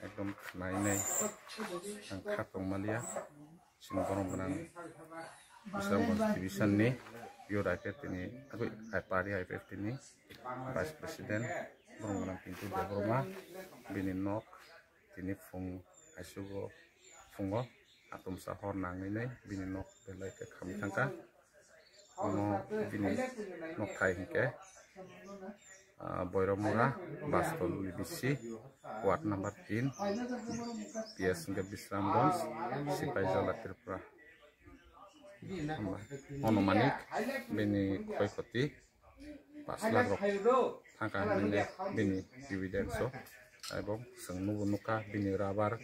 एकदम नायनाय आं खातong malia sing borong benang Bisramgons division ni Yuraket ini aku party IPF ini Vice President borong benang pintu Debroma bini nok ini fung asugo fungo atom sahor nang ini bini nok belai ke kami tangka ono bini nok thai hingke Boiromura Bastol Libisi Ward number 3 PS hingga Bisramgons Sipai Jala Tripura ono manik bini koi koti pasla rok tangka bini dividenso এবং sengnu nuka bini rabar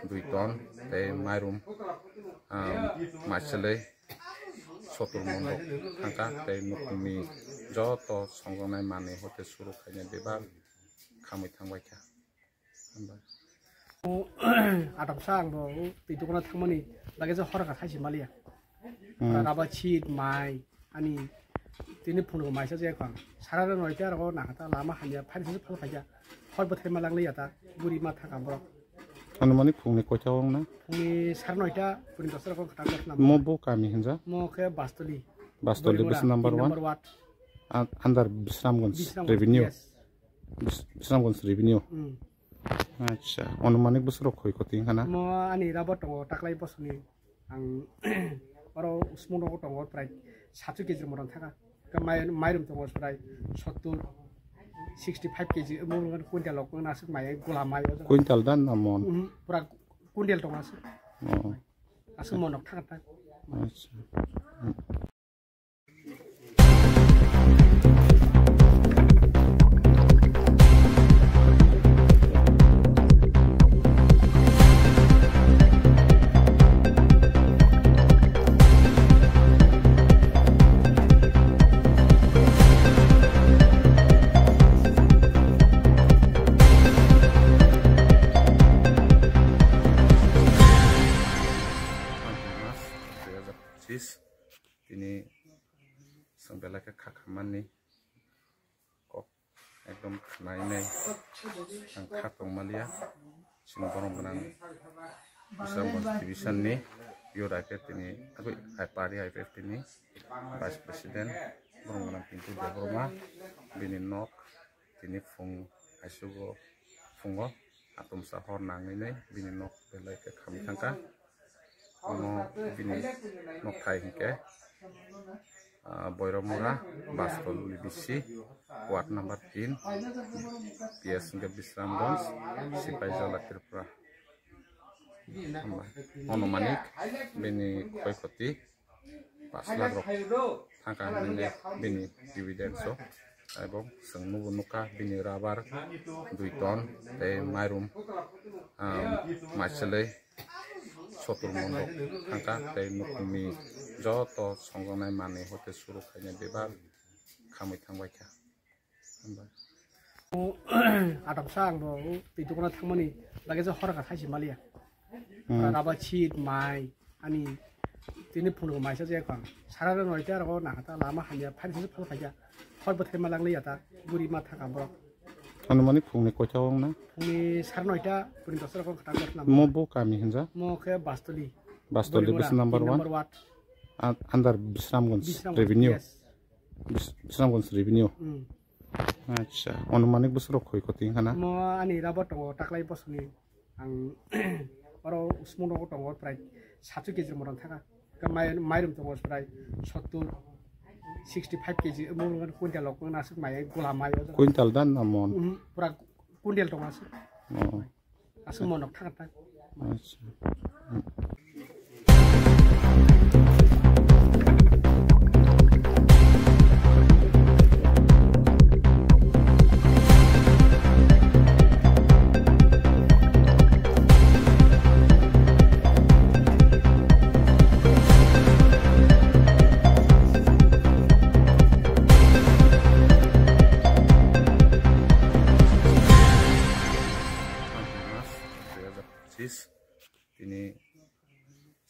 2 ton te mairum machelei sotur mondok tangka te nukumi joto songonai mane hote suru kanya bebar kami thangbai kya adam sang bo tidukna thangmani lage je horaka khaisi malia raba chit mai ani tini phunu mai sa je khang sarara noita ro nakata lama hanya phaisi phal khaja hor bothai malang le yata buri ma thaka bro अनुमानिक फुंगनि कोइथावं ना फुंनि 9:30 पुनि 10 को खटा करना मो बो कामी हिंजा मो के बास्तोली बस नंबर 1 under Bisramgons revenue Bisramgons revenue अच्छा अनुमानिक बसरो खोइ कोति खाना मो आनि राबो टंग टाक्लाइ बसनि आं अरो स्मुनो टंग प्राय 7 केजि मरन थाका माइरम टंग प्राय 70 65 केजि मोरन क्विंटल लक नासु माइ गोला माइ क्विंटल दान नामन पुरा क्विंटल टंग आसु आसु मनक थाका अच्छा ini sembela ke kakamani kok एकदम नायनाय आं खातong malia sing borong benang Bisramgons division ni Yuraket ini aku party IPF ini Vice President borong benang pintu Debroma bini nok ini fung asugo fungo atom sahor nang ini bini nok belai ke kami tangka ono bini nok thai hingke Boiromura Bastol Libisi Ward number 3 PS hingga Bisramgons Sipai Jala Tripura ono manik bini koi koti pasla rok tangka bini dividenso এবং sengnu nuka bini rabar 2 ton te mairum machelei sotur mondok tangka te nukumi joto songonai mane hote suru kanya bebar kami thangbai kya adam sang bo tidukna thangmani lage je horaka khaisi malia raba chit mai ani tini phunu mai sa je khang sarara noita ro nakata lama hanya phaisi phal khaja hor bothai malang le yata buri ma thaka bro अनुमानिक फुंगनि कोइथावं ना फुंनि 9:30 पुनि 10 को खटा करना मो बो कामी हिंजा मो के बास्तोली बस नंबर 1 under Bisramgons revenue Bisramgons revenue अच्छा अनुमानिक बसरो खोइ कोति खाना मो आनि राबो टंग टाक्लाइ बसनि आं अरो स्मुनो टंग प्राय 7 केजि मरन थाका माइरम टंग प्राय 70 65 केजि मोरन क्विंटल लक नासु माइ गोला माइ क्विंटल दान नामन पुरा क्विंटल टंग आसु मनक थाका अच्छा ini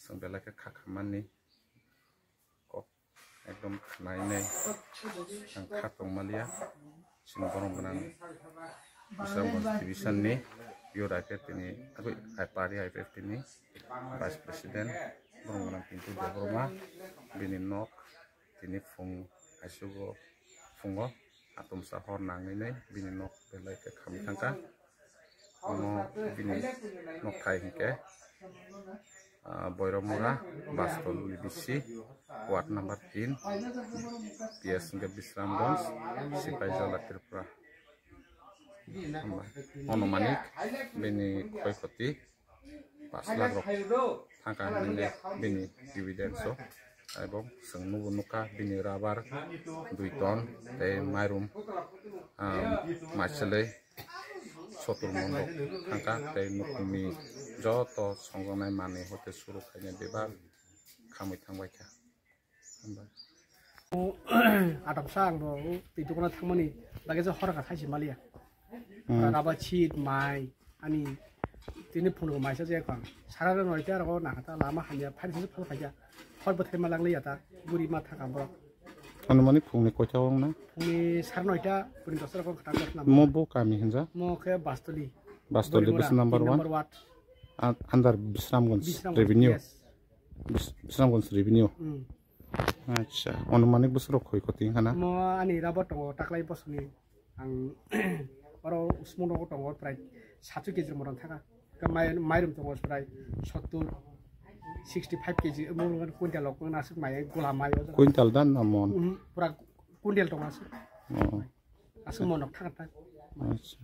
sembela ke kakamani kok एकदम नायनाय आं खातong malia sing borong benang Bisramgons division ni Yurake tini aku party IPF tini Vice President Borong Pintu Debroma bini nok tini fung aisugo fungo atom sahor nanginai bini nok belai ke kami tangka ono bini nok thai hingke Boiromura Bastol Libisi Ward number 3 PS hingga Bisrambons Sipai Jala Tripura ono manik bini koi koti pasla rok thangka nile bini dividenso এবং sengnu nuka bini rabar 2 ton tei mairum machele sotur mondo thangka tei nukumi joto songonai mane hote suru khaine bebar khamui thangbai kha adam sang bo ti dukona thangmani lage je horaka thaisi malia raba chit mai ani tini phone ko maisa je kon sarara noite aro nakata lama hanya phaisi phal khaja hor bothai malang le yata guri ma thaka bro अनुमानिक फुंनि कोइथावं ना फुंनि 9:30 पुनि 10 को खटा करना मो बो कामी हिंजा मो के बास्तोली बस नंबर 1 अंदर बिश्रामगंज रेवेन्यू अच्छा अनुमानिक बसरो खोइ कोति हाना मो आनि राबो टंग टाक्लाइ बसनि आं अरो उस्मनो को टंग प्राय 7 केजि मरन थाका माइरम टंग प्राय 70 65 केजि मोरन क्विंटल लक नासक माय गोला माय क्विंटल दान नामन पुरा क्विंटल टंग आसो आसो मनक थाका अच्छा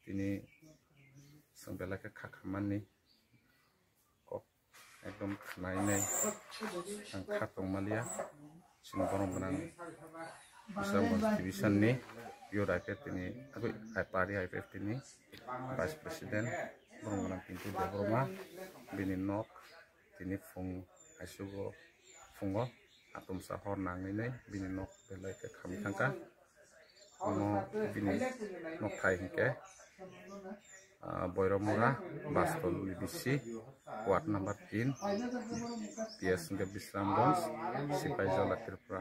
ini sampai ke kakamani kok ekdom khnai nei ang khatong malia sing borong benang Bisrambons division ni Yurake tini aku party IPF tini Vice President Borong benang Pintu Debroma bini nok tini fung aisugo fungo atom sahor nanginai bini nok belai ke kami tangka ono bini nok thai hingke Boiromura Bastol Libisi Ward number 3 PS hingga Bisrambons Sipai Jala Tripura